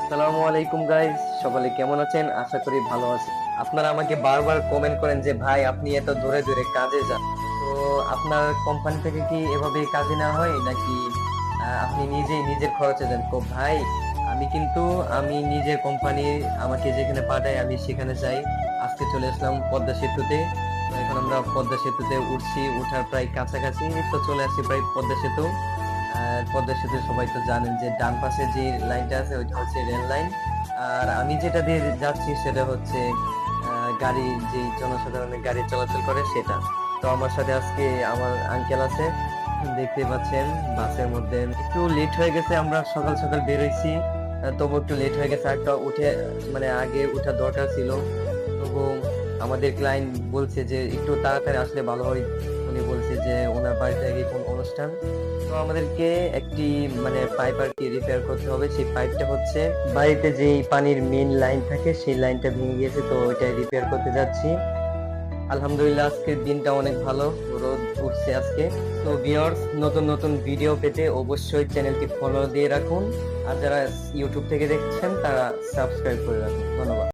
আসসালামু আলাইকুম গাইস, সকলে কেমন আছেন? আশা করি ভালো আছেন। আপনারা আমাকে বারবার কমেন্ট করেন যে ভাই আপনি এত দূরে দূরে কাজে যান, তো আপনার কোম্পানি থেকে কি এভাবে কাজে নেওয়া হয় নাকি আপনি নিজেই নিজের খরচে যান? তো ভাই আমি নিজের কোম্পানি আমাকে যেখানে পাঠায় আমি সেখানে যাই। আজকে চলে আসলাম পদ্মা সেতুতে। তো এখন আমরা পদ্মা সেতুতে উঠছি, উঠার প্রায় কাছাকাছি। তো চলে আসছি প্রায় পদ্মা সেতু। আর পদ্মা সেতু সবাই তো জানেন যে ডান পাশে যে লাইনটা আছে ওইটা হচ্ছে রেল লাইন। আর আমি যেটা দিয়ে যাচ্ছি সেটা হচ্ছে গাড়ি, যে জনসাধারণের গাড়ি চলাচল করে সেটা। তো আমার সাথে আজকে আমার আঙ্কেল আছে, দেখতে পাচ্ছেন। বাসের মধ্যে একটু লেট হয়ে গেছে, আমরা সকাল সকাল বেরোইছি, তবু একটু লেট হয়ে গেছে। একটা উঠে মানে আগে উঠার দরকার ছিল, তবু আমাদের ক্লায়েন্ট বলছে যে একটু তাড়াতাড়ি আসলে ভালো হয়। উনি বলছে যে ওনার বাড়িতে নাকি কোন অনুষ্ঠান। তো আমাদেরকে একটি মানে পাইপ আর কি রিপেয়ার করতে হবে। সেই পাইপটা হচ্ছে বাড়িতে যেই পানির মেইন লাইন থাকে সেই লাইনটা ভেঙে গিয়েছে, তো ওইটাই রিপেয়ার করতে যাচ্ছি। আলহামদুলিল্লাহ আজকের দিনটা অনেক ভালো, রোদ উঠছে আজকে। তো ভিউয়ার্স, নতুন নতুন ভিডিও পেতে অবশ্যই চ্যানেলটি ফলো দিয়ে রাখুন। আর যারা ইউটিউব থেকে দেখছেন তারা সাবস্ক্রাইব করে রাখুন। ধন্যবাদ।